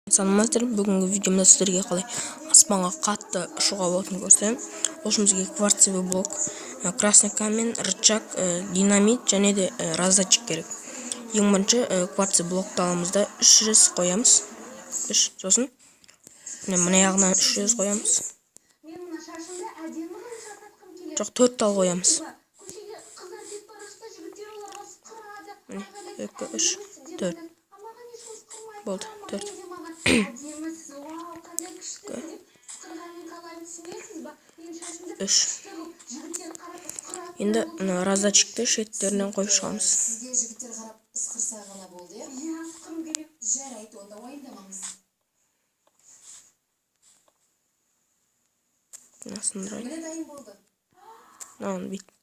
Саламатсыздар, бүгінгі видеомда сіздерге қалай аспанға қатты ұшуға болатынын көрсетемін. Ол үшін бізге кварцевый блок, красный камень, рычаг, динамит және де раздатчик керек. Ең бірінші кварцевый блокты аламыз да 300 қоямыз. Сосын мына жағынан 300 қоямыз. Жоқ, 4 тал қоямыз. 2, 3, 4. Болды, 4. Үш. Енді раздатчикті шеттерінен қойып шығамыз.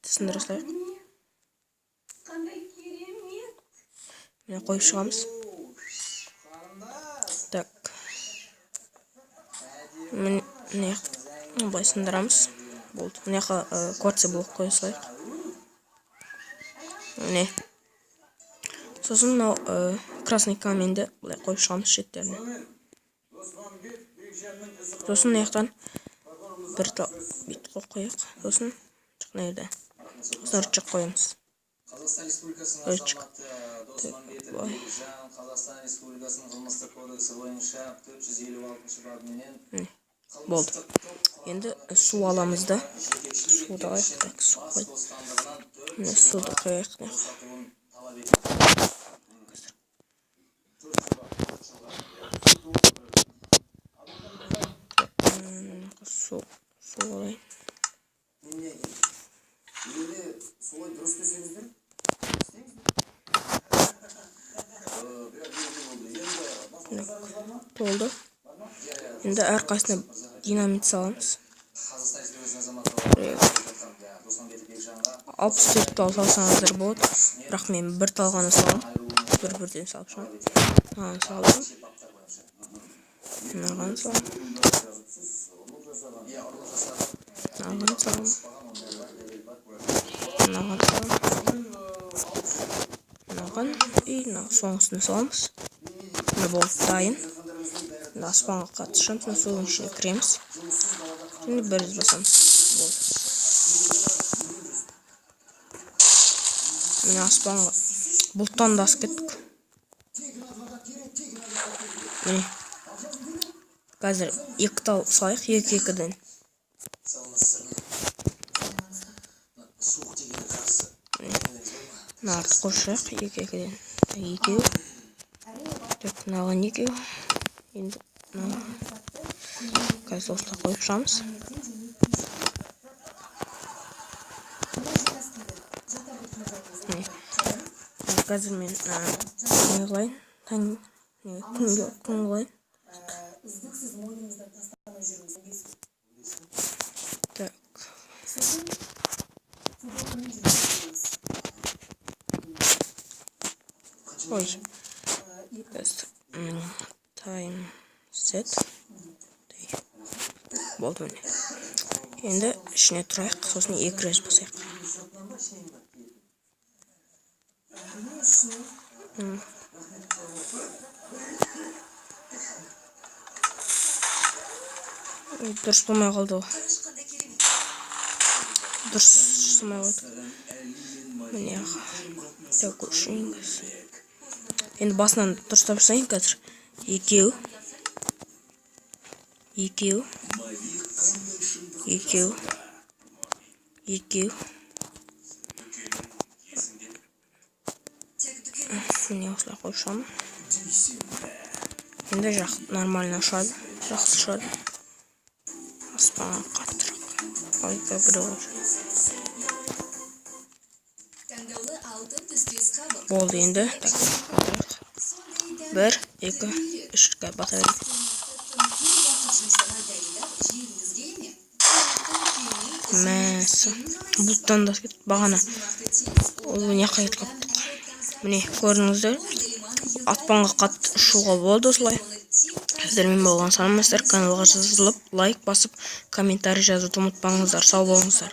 Сындыра салайық. Міне қойып шығамыз. Так. Міне былай сындырамыз. Болды. Мына кварцевый блок қоя салайық. Міне. Сосын мынау красный каменьді былай қойып шығамыз шеттеріне. Сосын мына жақтан бір тал бит қойып. Сосын мына жерде. Сосын рычаг қоямыз. Рычаг. Қазақстан Республикасының қылмыстық кодексі бойынша 456 бабымен болды. Енді су аламыз да. Суды алайық. Суды қояйық. Су алайын. Болды. Енді әрқайсына динамит саламыз. 64 тал салсаңыздар болады. Бірақ мен бір тал ғана салам. Бір-бірден салып шығам. Мынаны салдым. Мынаған салам. Мынаған салам. Мынаған салам. Мынаған и соңғысына саламыз. Мына болып дайын. Аспанға қатты ұшамыз, судың ішіне кіреміз. Енді бір басамыз. Болды. Міне аспанға бұлттан да асып кеттік. Міне. Қазір 2 тал салайық, 2-2-ден. Нарты қосайық, 2-2-ден. 2. Мынаған 2. Енді қазір осылай қойып шығамыз. Қазір мен күн қылайын. Так. Ой. Time set. Болды міне. Енді ішіне тұрайық, сосын 2 рет басайық. Дұрыс болмай қалды ғой. Дұрыс болмай қалды. Міне. Так, үшіңіз. Енді басынан дұрыстап жасайын қазір. 2. Міне осылай қойып шығамын. Енді нормально ұшады. Жақсы ұшады. Аспанға қаттырақ. Болды енді. 1, 2, 3 баса берейік. Мәсі. Бұлттан да кетіп бағана. Ол не қайт қаптық. Міне көрдіңіздер. Аспанға қатты ұшуға болды осылай. Сіздермен болған саламатсыздар. Каналға жазылып, лайк басып, комментарий жазуды ұмытпаңыздар. Сау болыңыздар.